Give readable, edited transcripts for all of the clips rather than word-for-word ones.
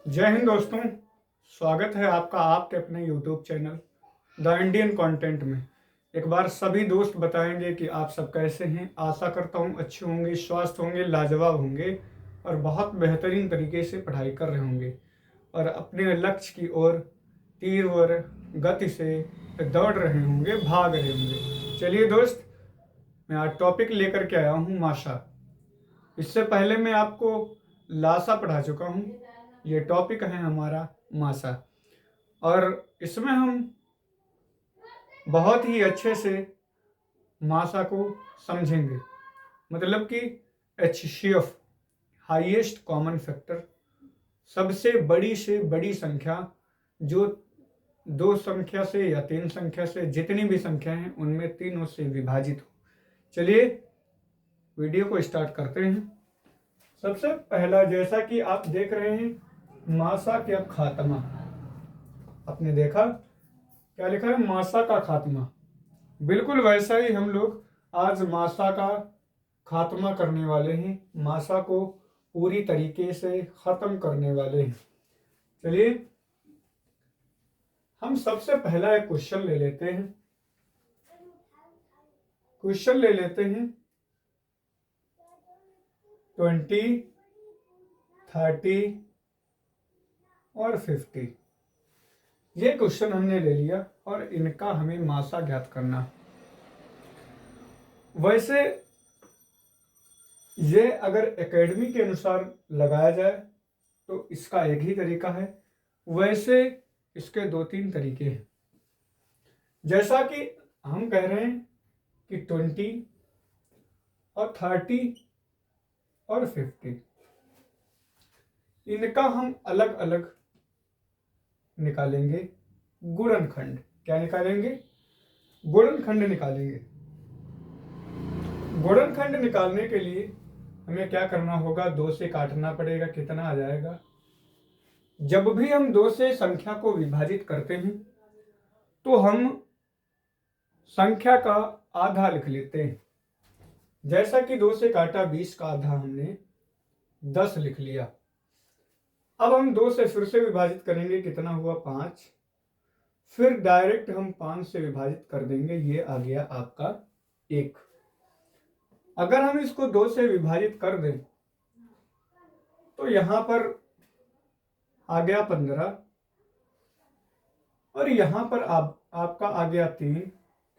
जय हिंद दोस्तों। स्वागत है आपका आपके अपने YouTube channel the Indian content में। एक बार सभी दोस्त बताएंगे कि आप सब कैसे हैं। आशा करता हूं अच्छे होंगे, स्वस्थ होंगे, लाजवाब होंगे और बहुत बेहतरीन तरीके से पढ़ाई कर रहे होंगे और अपने लक्ष्य की ओर तीव्र गति से दौड़ रहे होंगे, भाग रहे होंगे। चलिए दोस्त, मैं आज टॉपिक लेकर के आया हूँ माशा। इससे पहले मैं आपको लाशा पढ़ा चुका हूँ। ये टॉपिक है हमारा माशा और इसमें हम बहुत ही अच्छे से माशा को समझेंगे। मतलब कि HCF हाईएस्ट कॉमन फैक्टर, सबसे बड़ी से बड़ी संख्या जो दो संख्या से या तीन संख्या से, जितनी भी संख्या हैं उनमें तीनों से विभाजित हो। चलिए वीडियो को स्टार्ट करते हैं। सबसे पहला, जैसा कि आप देख रहे हैं, माशा का खात्मा। आपने देखा क्या लिखा है? माशा का खात्मा। बिल्कुल वैसा ही हम लोग आज माशा का खात्मा करने वाले हैं, माशा को पूरी तरीके से खत्म करने वाले हैं। चलिए हम सबसे पहला एक क्वेश्चन ले लेते हैं। क्वेश्चन ले लेते हैं 20, 30 और 50। ये क्वेश्चन हमने ले लिया और इनका हमें माशा ज्ञात करना है। वैसे ये अगर एकेडमी के अनुसार लगाया जाए तो इसका एक ही तरीका है, वैसे इसके दो तीन तरीके हैं। जैसा कि हम कह रहे हैं कि 20 और 30 और 50, इनका हम अलग अलग निकालेंगे गुणनखंड। क्या निकालेंगे? गुणनखंड निकालेंगे। गुणनखंड निकालने के लिए हमें क्या करना होगा? 2 से काटना पड़ेगा। कितना आ जाएगा? जब भी हम 2 से संख्या को विभाजित करते हैं तो हम संख्या का आधा लिख लेते हैं। जैसा कि 2 से काटा, 20 का आधा हमने 10 लिख लिया। अब हम 2 से फिर से विभाजित करेंगे। कितना हुआ? 5। फिर डायरेक्ट हम 5 से विभाजित कर देंगे। ये आ गया आपका 1। अगर हम इसको 2 से विभाजित कर दें तो यहां पर आ गया 15 और यहां पर आपका आ गया 3,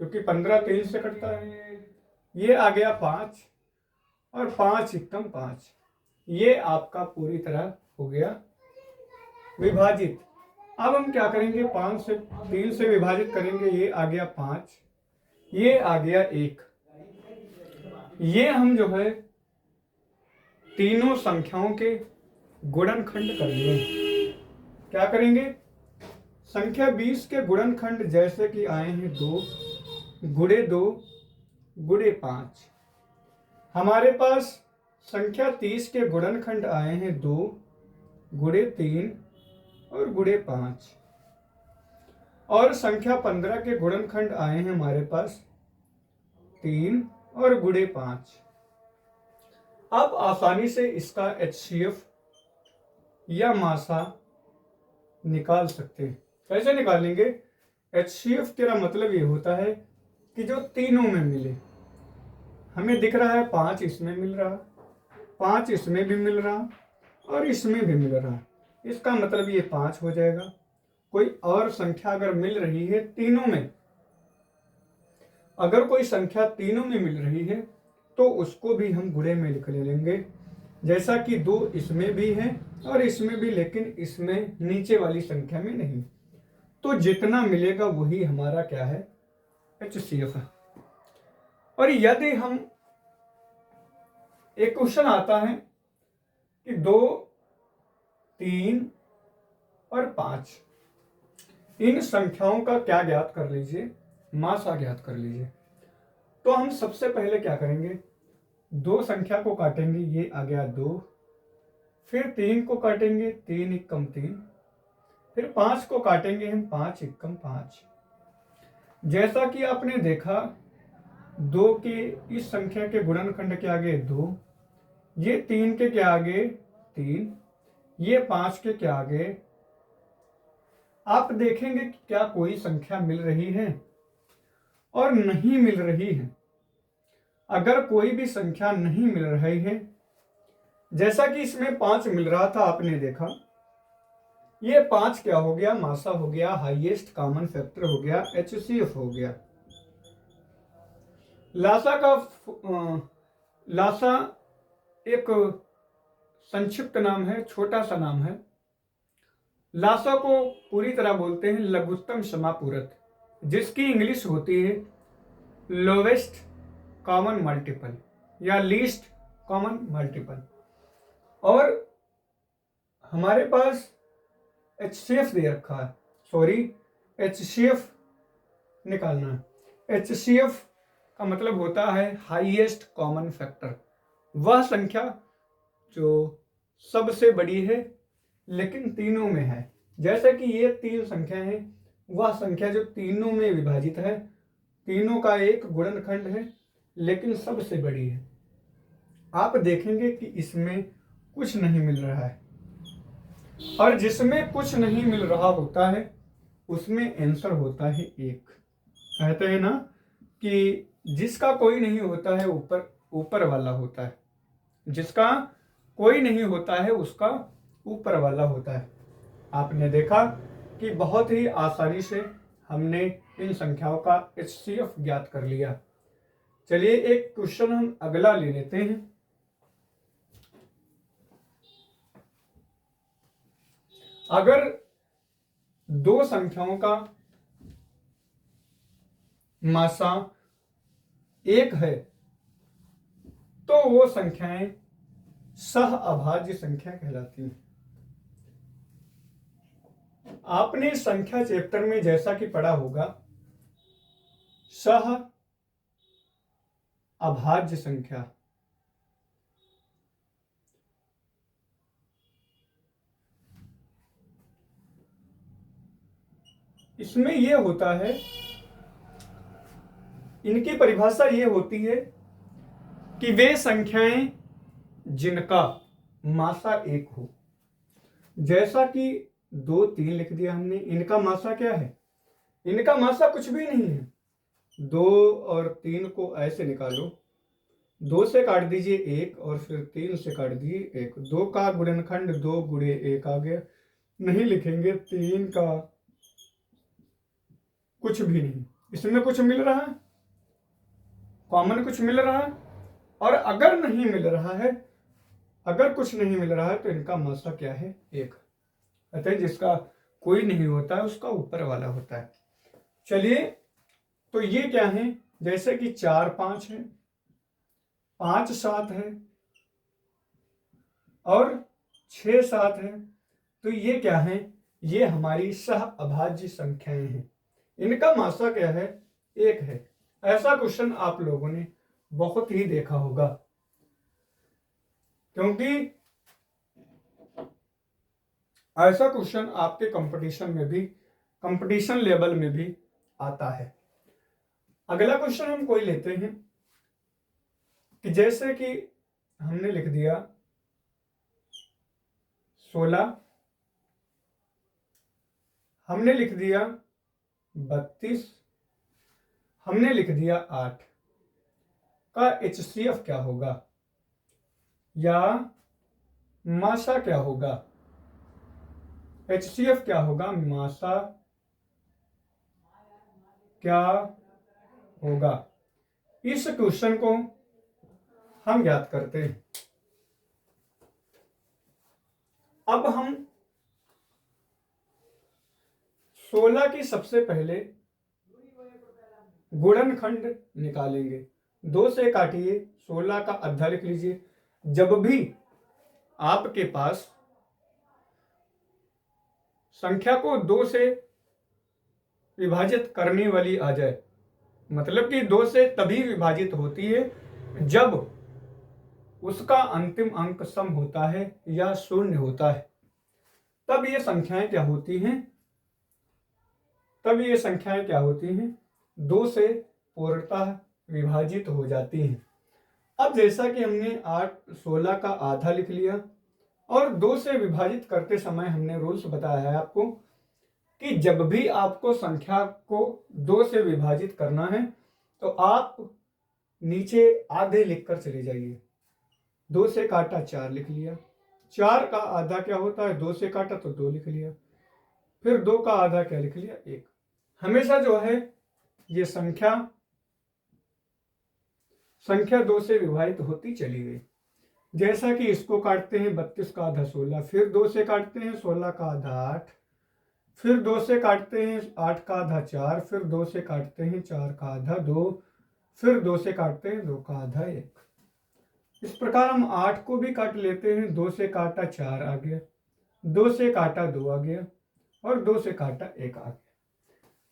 क्योंकि 15 3 से कटता है। ये आ गया 5 और 5 एकम 5। ये आपका पूरी तरह हो गया विभाजित। अब हम क्या करेंगे? 5 से 3 से विभाजित करेंगे। ये आ गया 5, ये आ गया 1। ये हम जो है तीनों संख्याओं के गुणनखंड करेंगे। क्या करेंगे? संख्या 20 के गुणनखंड जैसे कि आए हैं 2 गुणे 2 गुणे 5। हमारे पास संख्या 30 के गुणनखंड आए हैं 2 गुणे 3 और गुणे 5। और संख्या 15 के गुणनखंड आए हैं हमारे पास 3 और गुणे 5। अब आसानी से इसका HCF या माशा निकाल सकते हैं। कैसे निकालेंगे? HCF तेरा मतलब ये होता है कि जो तीनों में मिले। हमें दिख रहा है 5 इसमें मिल रहा, 5 इसमें भी मिल रहा और इसमें भी मिल रहा। इसका मतलब ये 5 हो जाएगा। कोई और संख्या अगर मिल रही है तीनों में, अगर कोई संख्या तीनों में मिल रही है तो उसको भी हम गुणे में लिख लेंगे। जैसा कि 2 इसमें भी है और इसमें भी, लेकिन इसमें नीचे वाली संख्या में नहीं। तो जितना मिलेगा वही हमारा क्या है? HCF है। और यदि हम, एक क्वेश्चन आता है कि 2, 3 और 5, इन संख्याओं का क्या ज्ञात कर लीजिए? माशा ज्ञात कर लीजिए। तो हम सबसे पहले क्या करेंगे? 2 संख्या को काटेंगे। ये आ गया 2। फिर 3 को काटेंगे, 3 एकम 3। फिर 5 को काटेंगे हम, 5 एकम 5। जैसा कि आपने देखा 2 के इस संख्या के गुणनखंड के आगे 2, ये 3 के आगे 3, ये 5 के क्या आगे आप देखेंगे कि क्या कोई संख्या मिल रही है और नहीं मिल रही है। अगर कोई भी संख्या नहीं मिल रही है, जैसा कि इसमें 5 मिल रहा था, आपने देखा ये 5 क्या हो गया, मासा हो गया, हाईएस्ट कॉमन फैक्टर हो गया, HCF हो गया। लासा एक संक्षिप्त नाम है, छोटा सा नाम है। लासा को पूरी तरह बोलते हैं लघुत्तम समापूरक, जिसकी इंग्लिश होती है लोवेस्ट कॉमन मल्टीपल या लीस्ट कॉमन मल्टीपल। और हमारे पास HCF दे रखा है, सॉरी HCF निकालना है। HCF का मतलब होता है हाईएस्ट कॉमन फैक्टर, वह संख्या जो सबसे बड़ी है लेकिन तीनों में है। जैसे कि ये 3 संख्या है, वह संख्या जो तीनों में विभाजित है, तीनों का एक गुणनखंड है लेकिन सबसे बड़ी है। आप देखेंगे कि इसमें कुछ नहीं मिल रहा है, और जिसमें कुछ नहीं मिल रहा होता है उसमें आंसर होता है 1। कहते हैं ना कि जिसका कोई नहीं होता है ऊपर वाला होता है, जिसका कोई नहीं होता है उसका ऊपर वाला होता है। आपने देखा कि बहुत ही आसानी से हमने इन संख्याओं का HCF ज्ञात कर लिया। चलिए एक क्वेश्चन हम अगला ले लेते हैं। अगर 2 संख्याओं का मासा 1 है तो वो संख्याएं सह अभाज्य संख्या कहलाती हैं। आपने संख्या चैप्टर में जैसा कि पढ़ा होगा, सह अभाज्य संख्या इसमें यह होता है, इनकी परिभाषा ये होती है कि वे संख्याएं जिनका मासा 1 हो। जैसा कि 2, 3 लिख दिया हमने, इनका मासा क्या है, इनका मासा कुछ भी नहीं है। 2 और 3 को ऐसे निकालो, 2 से काट दीजिए 1 और फिर 3 से काट दीजिए 1। 2 का गुणनखंड 2 गुणे 1 आ गया। नहीं लिखेंगे 3 का कुछ भी नहीं, इसमें कुछ मिल रहा है, कॉमन कुछ मिल रहा है। और अगर नहीं मिल रहा है, अगर कुछ नहीं मिल रहा है तो इनका मासा क्या है, 1। कहते हैं जिसका कोई नहीं होता है उसका ऊपर वाला होता है। चलिए तो ये क्या है, जैसे कि 4, 5 है, 5, 7 है और 6, 7 है, तो ये क्या है, ये हमारी सह अभाज्य संख्याएं हैं। इनका मासा क्या है, 1 है। ऐसा क्वेश्चन आप लोगों ने बहुत ही देखा होगा, क्योंकि ऐसा क्वेश्चन आपके कंपटीशन लेवल में भी आता है। अगला क्वेश्चन हम कोई लेते हैं कि जैसे कि हमने लिख दिया 16, हमने लिख दिया 32, हमने लिख दिया 8 का HCF क्या होगा या मासा क्या होगा। HCF क्या होगा, मासा क्या होगा, इस क्वेश्चन को हम ज्ञात करते हैं। अब हम 16 की सबसे पहले गुणनखंड निकालेंगे। 2 से काटिए, 16 का आधा लिख लीजिए। जब भी आपके पास संख्या को 2 से विभाजित करने वाली आ जाए, मतलब कि 2 से तभी विभाजित होती है जब उसका अंतिम अंक सम होता है या शून्य होता है, तब ये संख्याएं क्या होती हैं, तब ये संख्याएं क्या होती हैं, 2 से पूर्णतः विभाजित हो जाती हैं। अब जैसा कि हमने 16 का आधा लिख लिया और 2 से विभाजित करते समय हमने रूल्स बताया है आपको कि जब भी आपको संख्या को 2 से विभाजित करना है तो आप नीचे आधे लिखकर चले जाइए। 2 से काटा 4 लिख लिया, 4 का आधा क्या होता है, 2 से काटा तो 2 लिख लिया, फिर 2 का आधा क्या लिख लिया, 1। हमेशा जो है ये संख्या 2 से विभाजित होती चली गई। जैसा कि इसको काटते हैं 32 का आधा 16, फिर 2 से काटते हैं 16 का आधा 8, फिर 2 से काटते हैं 8 का आधा 4, फिर 2 से काटते हैं 4 का आधा 2, फिर 2 से काटते हैं 2 का आधा 1। इस प्रकार हम 8 को भी काट लेते हैं। 2 से काटा 4 आ गया, 2 से काटा 2 आ गया और 2 से काटा 1 आ गया।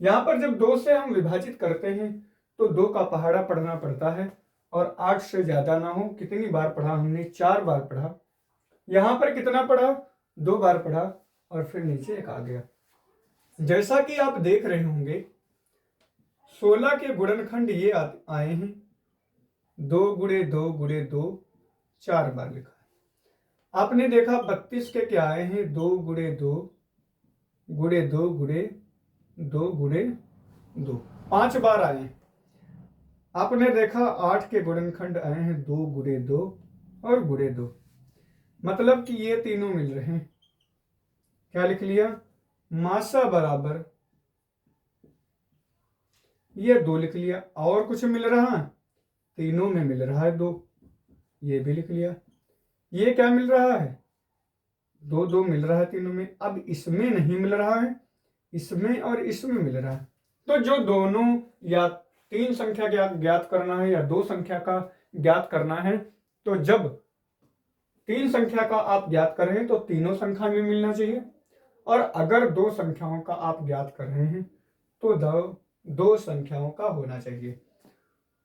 यहाँ पर जब 2 से हम विभाजित करते हैं तो 2 का पहाड़ा पढ़ना पड़ता है और 8 से ज्यादा ना हो। कितनी बार पढ़ा हमने, 4 बार पढ़ा। यहाँ पर कितना पढ़ा, 2 बार पढ़ा और फिर नीचे 1 आ गया। जैसा कि आप देख रहे होंगे 16 के गुणनखंड ये आए हैं 2 गुणे 2 गुणे 2, 4 बार लिखा है। आपने देखा 32 के क्या आए हैं, 2 गुणे 2 गुणे 2 गुणे 2 गुणे 2, 5 बार आए हैं। आपने देखा 8 के गुणनखंड आए हैं 2 गुणे 2 और गुणे 2, मतलब कि ये तीनों मिल रहे हैं। क्या लिख लिया, मासा बराबर ये 2 लिख लिया। और कुछ मिल रहा है, तीनों में मिल रहा है 2, ये भी लिख लिया। ये क्या मिल रहा है, 2 2 मिल रहा है तीनों में। अब इसमें नहीं मिल रहा है, इसमें और इसमें मिल रहा है। तो जो दोनों या 3 संख्या ज्ञात करना है या 2 संख्या का ज्ञात करना है, तो जब 3 संख्या का आप ज्ञात कर रहे हैं तो तीनों संख्या में मिलना चाहिए। और अगर 2 संख्याओं का आप ज्ञात कर रहे हैं तो 2 संख्याओं का होना चाहिए।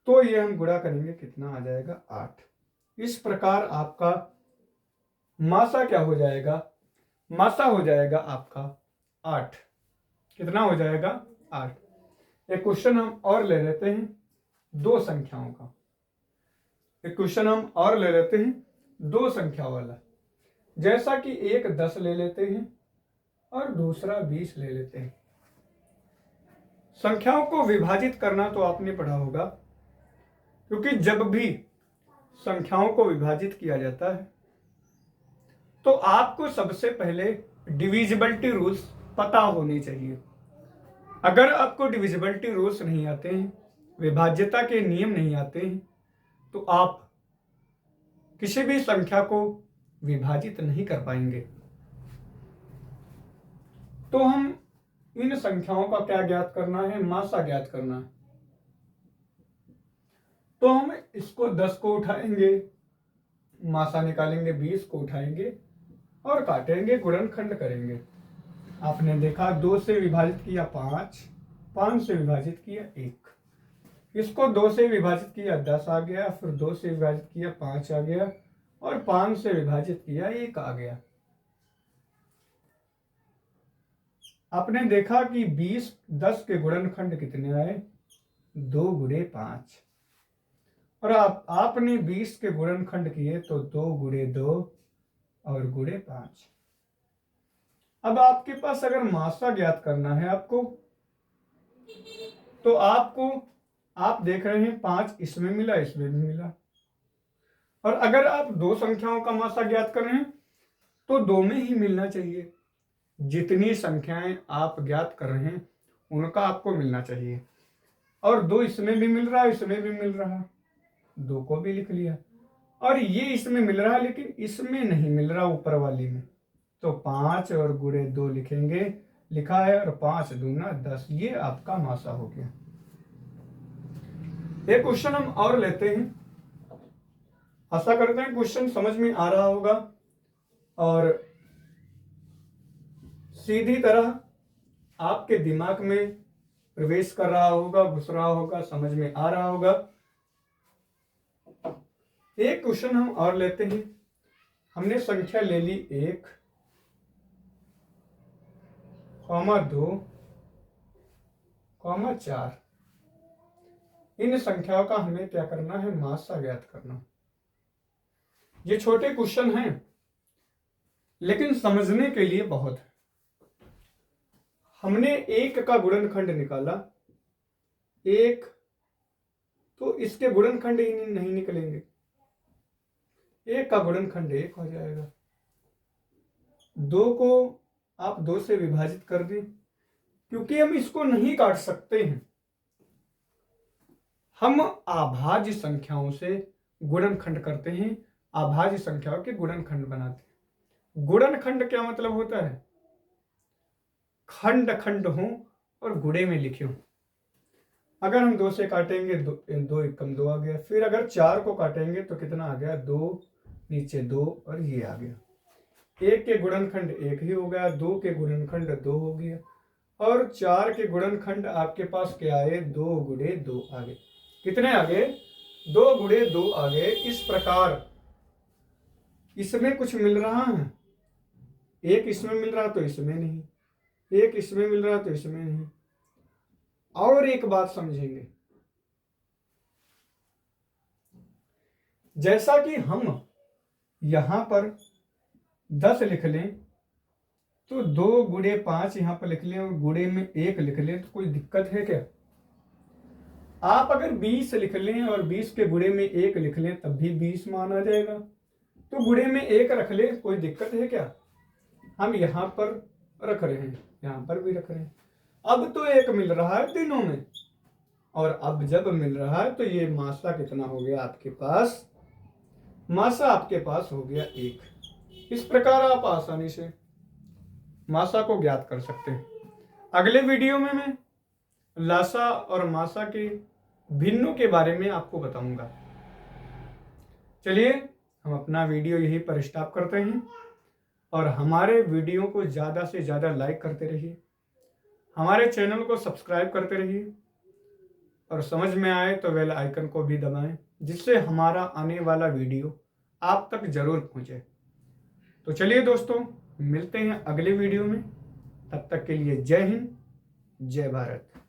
तो ये हम गुणा करेंगे, कितना आ जाएगा, 8। इस प्रकार आपका मासा क्या हो जाएगा, मासा हो जाएगा आपका 8। कितना हो जाएगा, 8। एक क्वेश्चन हम और ले लेते हैं 2 संख्याओं का। एक क्वेश्चन हम और ले लेते हैं 2 संख्या वाला। जैसा कि एक 10 ले लेते हैं और दूसरा 20 ले लेते हैं। संख्याओं को विभाजित करना तो आपने पढ़ा होगा, क्योंकि जब भी संख्याओं को विभाजित किया जाता है तो आपको सबसे पहले डिविजिबिलिटी रूल्स पता होने चाहिए। अगर आपको डिविजिबिलिटी रूल्स नहीं आते हैं, विभाज्यता के नियम नहीं आते हैं, तो आप किसी भी संख्या को विभाजित नहीं कर पाएंगे। तो हम इन संख्याओं का क्या ज्ञात करना है, मासा ज्ञात करना है। तो हम इसको 10 को उठाएंगे, मासा निकालेंगे, 20 को उठाएंगे और काटेंगे, गुणनखंड करेंगे। आपने देखा 2 से विभाजित किया 5, 5 से विभाजित किया 1, इसको 2 से विभाजित किया 10 आ गया, फिर 2 से विभाजित किया 5 आ गया और 5 से विभाजित किया 1 आ गया। आपने देखा कि 10 के गुणनखंड कितने आए, 2 गुणे 5, और आपने 20 के गुणनखंड किए तो 2 गुणे 2 और गुणे 5। अब आपके पास अगर मासा ज्ञात करना है आपको, तो आप देख रहे हैं 5 इसमें मिला, इसमें भी मिला। और अगर आप 2 संख्याओं का मासा ज्ञात कर रहे हैं तो 2 में ही मिलना चाहिए। जितनी संख्याएं आप ज्ञात कर रहे हैं उनका आपको मिलना चाहिए। और 2 इसमें भी मिल रहा है, इसमें भी मिल रहा है, 2 को भी लिख लिया। और ये इसमें मिल रहा है लेकिन इसमें नहीं मिल रहा, ऊपर वाली में, तो 5 और गुणे 2 लिखेंगे, लिखा है, और 5 दूना 10, ये आपका मासा हो गया। एक क्वेश्चन हम और लेते हैं। आशा करते हैं क्वेश्चन समझ में आ रहा होगा और सीधी तरह आपके दिमाग में प्रवेश कर रहा होगा, घुस रहा होगा, समझ में आ रहा होगा। एक क्वेश्चन हम और लेते हैं। हमने संख्या ले ली 1, 2, 4। इन संख्याओं का हमें क्या करना है, मासा ज्ञात करना। ये छोटे क्वेश्चन हैं, लेकिन समझने के लिए बहुत है। हमने 1 का गुणनखंड निकाला, 1, तो इसके गुणनखंड ही नहीं निकलेंगे। 1 का गुणनखंड 1 हो जाएगा। 2 को आप 2 से विभाजित कर दें, क्योंकि हम इसको नहीं काट सकते हैं। हम अभाज्य संख्याओं से गुणनखंड करते हैं, अभाज्य संख्याओं के गुणनखंड बनाते हैं। गुणनखंड क्या मतलब होता है? खंड खंड हो और गुणे में लिखे हो। अगर हम 2 से काटेंगे, 2 एकम 2 आ गया। फिर अगर 4 को काटेंगे तो कितना आ गया? 2, नीचे 2 और ये आ गया। 1 के गुणनखंड 1 ही हो गया, 2 के गुणनखंड 2 हो गया, और 4 के गुणनखंड आपके पास क्या आए? 2 गुणे 2 आ गए। कितने आ गए? 2 गुणे 2 आ गए। इस प्रकार इसमें कुछ मिल रहा है, एक इसमें मिल रहा तो इसमें नहीं, एक इसमें मिल रहा तो इसमें नहीं। और एक बात समझेंगे, जैसा कि हम यहां पर 10 लिख लें तो 2 गुणे 5 यहां पर लिख लें और गुणे में 1 लिख लें तो कोई दिक्कत है क्या? आप अगर 20 लिख लें और 20 के गुणे में 1 लिख लें तब भी 20 मान आ जाएगा। तो गुणे में 1 रख ले, कोई दिक्कत है क्या? हम यहां पर रख रहे हैं, यहां पर भी रख रहे हैं। अब तो 1 मिल रहा है तीनों में, और अब जब मिल रहा है तो ये मासा कितना हो गया आपके पास? मासा आपके पास हो गया 1। इस प्रकार आप आसानी से मासा को ज्ञात कर सकते हैं। अगले वीडियो में मैं लासा और मासा के भिन्नों के बारे में आपको बताऊंगा। चलिए हम अपना वीडियो यहीं पर स्टॉप करते हैं, और हमारे वीडियो को ज़्यादा से ज़्यादा लाइक करते रहिए, हमारे चैनल को सब्सक्राइब करते रहिए, और समझ में आए तो बेल आइकन को भी दबाएं, जिससे हमारा आने वाला वीडियो आप तक जरूर पहुंचे। तो चलिए दोस्तों, मिलते हैं अगले वीडियो में। तब तक के लिए जय हिंद, जय भारत।